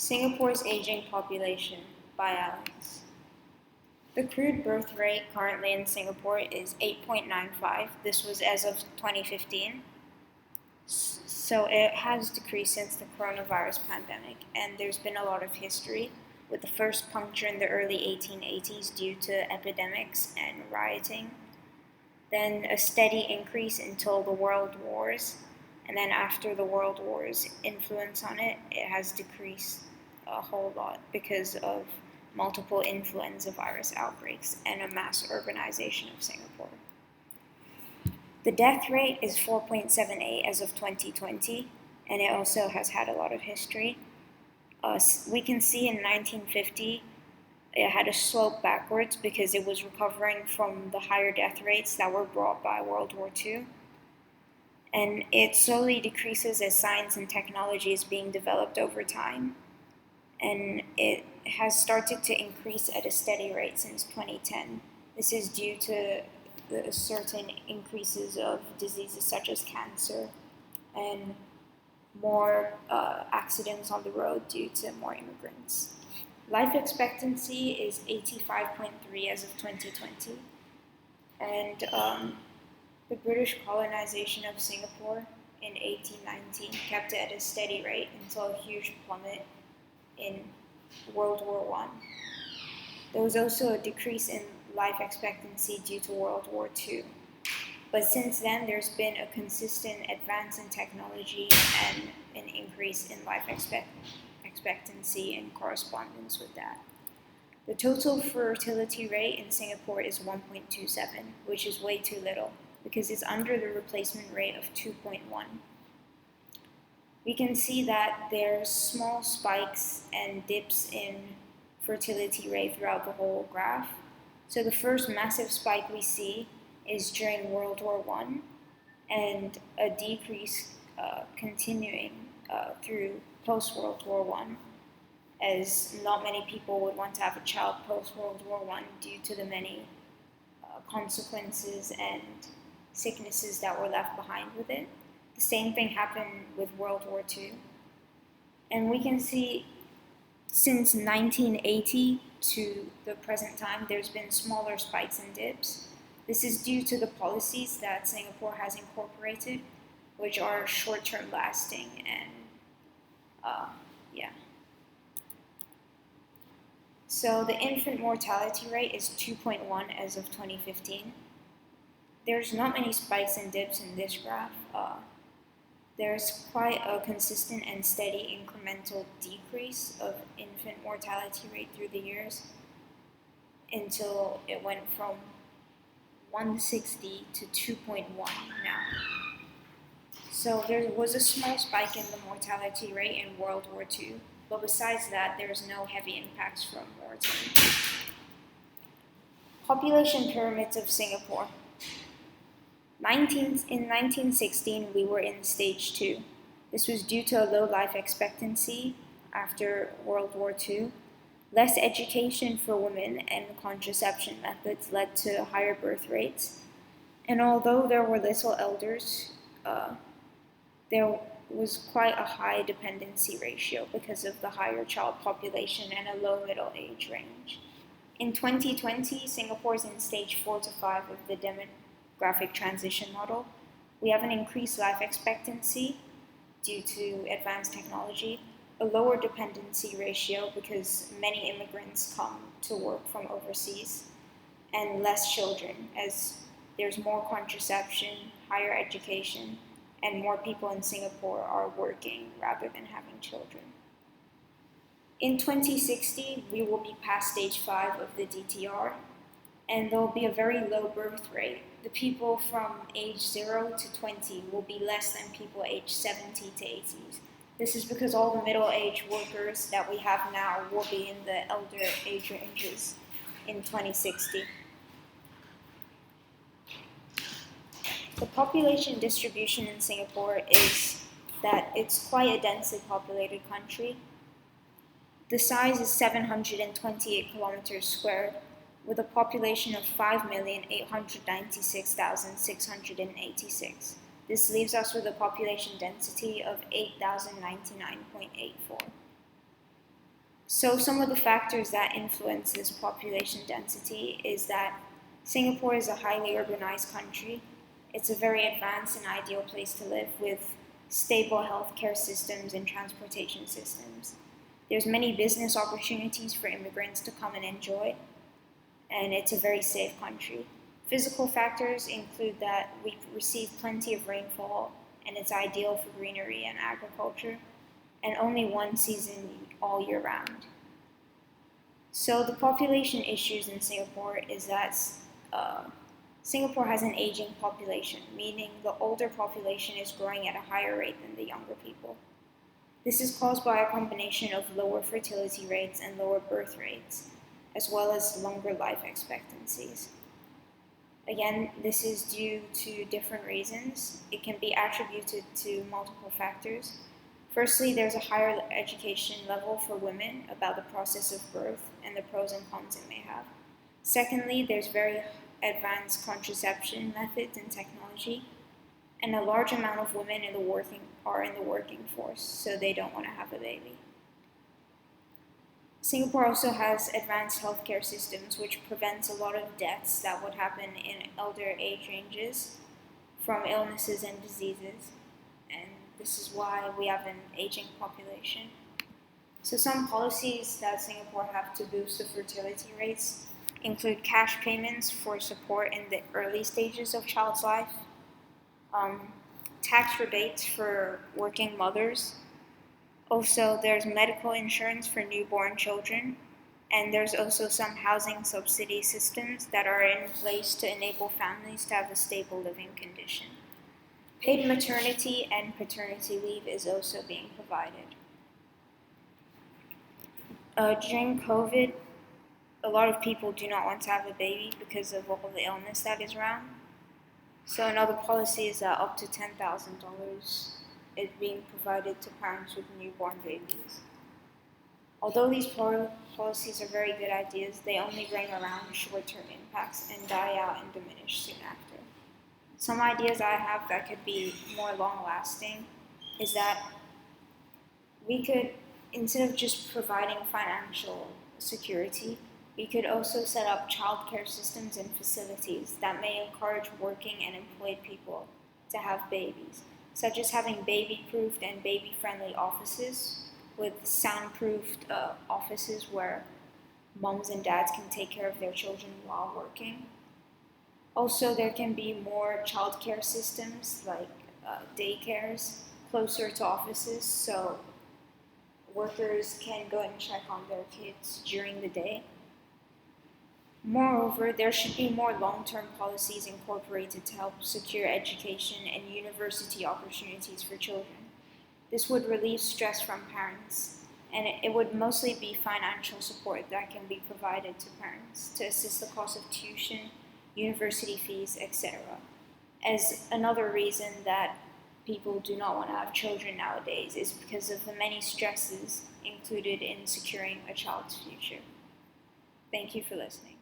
Singapore's Aging Population by Alex. The crude birth rate currently in Singapore is 8.95. This was as of 2015. So it has decreased since the coronavirus pandemic, and there's been a lot of history, with the first puncture in the early 1880s due to epidemics and rioting, then a steady increase until the World Wars, and then after the World Wars' influence on it, it has decreased a whole lot because of multiple influenza virus outbreaks and a mass urbanization of Singapore. The death rate is 4.78 as of 2020, and it also has had a lot of history. We can see in 1950, it had a slope backwards because it was recovering from the higher death rates that were brought by World War II. And it slowly decreases as science and technology is being developed over time. And it has started to increase at a steady rate since 2010. This is due to the certain increases of diseases such as cancer and more accidents on the road due to more immigrants. Life expectancy is 85.3 as of 2020. And the British colonization of Singapore in 1819 kept it at a steady rate until a huge plummet in World War I. There was also a decrease in life expectancy due to World War II. But since then, there's been a consistent advance in technology and an increase in life expectancy in correspondence with that. The total fertility rate in Singapore is 1.27, which is way too little because it's under the replacement rate of 2.1. We can see that there's small spikes and dips in fertility rate throughout the whole graph. So the first massive spike we see is during World War I, and a decrease continuing through post-World War I, as not many people would want to have a child post-World War I due to the many consequences and sicknesses that were left behind with it. The same thing happened with World War II. And we can see since 1980 to the present time, there's been smaller spikes and dips. This is due to the policies that Singapore has incorporated, which are short-term lasting and So the infant mortality rate is 2.1 as of 2015. There's not many spikes and dips in this graph. There's quite a consistent and steady incremental decrease of infant mortality rate through the years until it went from 160 to 2.1 now. So there was a small spike in the mortality rate in World War II, but besides that, there's no heavy impacts from wartime. Population pyramids of Singapore. In 1916, we were in stage 2. This was due to a low life expectancy after World War II. Less education for women and contraception methods led to higher birth rates. And although there were little elders, there was quite a high dependency ratio because of the higher child population and a low middle age range. In 2020, Singapore is in stage 4 to 5 of the demographic transition model. We have an increased life expectancy due to advanced technology, a lower dependency ratio because many immigrants come to work from overseas, and less children as there's more contraception, higher education, and more people in Singapore are working rather than having children. In 2060, we will be past stage 5 of the DTR, and there will be a very low birth rate. The people from age 0 to 20 will be less than people aged 70 to 80. This is because all the middle-aged workers that we have now will be in the elder age ranges in 2060. The population distribution in Singapore is that it's quite a densely populated country. The size is 728 kilometers squared, with a population of 5,896,686. This leaves us with a population density of 8,099.84. So some of the factors that influence this population density is that Singapore is a highly urbanized country. It's a very advanced and ideal place to live with stable healthcare systems and transportation systems. There's many business opportunities for immigrants to come and enjoy, and it's a very safe country. Physical factors include that we receive plenty of rainfall, and it's ideal for greenery and agriculture, and only one season all year round. So the population issues in Singapore is that Singapore has an aging population, meaning the older population is growing at a higher rate than the younger people. This is caused by a combination of lower fertility rates and lower birth rates, as well as longer life expectancies. Again, this is due to different reasons. It can be attributed to multiple factors. Firstly, there's a higher education level for women about the process of birth and the pros and cons it may have. Secondly, there's very advanced contraception methods and technology, and a large amount of women are in the working force, so they don't want to have a baby. Singapore also has advanced healthcare systems, which prevents a lot of deaths that would happen in elder age ranges from illnesses and diseases, and this is why we have an aging population. So some policies that Singapore have to boost the fertility rates include cash payments for support in the early stages of child's life, tax rebates for working mothers. Also, there's medical insurance for newborn children, and there's also some housing subsidy systems that are in place to enable families to have a stable living condition. Paid maternity and paternity leave is also being provided. During COVID, a lot of people do not want to have a baby because of all the illness that is around. So another policy is that up to $10,000 is being provided to parents with newborn babies. Although these policies are very good ideas, they only bring around short-term impacts and die out and diminish soon after. Some ideas I have that could be more long-lasting is that we could, instead of just providing financial security, we could also set up childcare systems and facilities that may encourage working and employed people to have babies, such as having baby-proofed and baby-friendly offices with soundproofed offices where moms and dads can take care of their children while working. Also, there can be more childcare systems like daycares closer to offices so workers can go and check on their kids during the day. Moreover, there should be more long-term policies incorporated to help secure education and university opportunities for children. This would relieve stress from parents, and it would mostly be financial support that can be provided to parents to assist the cost of tuition, university fees, etc. As another reason that people do not want to have children nowadays is because of the many stresses included in securing a child's future. Thank you for listening.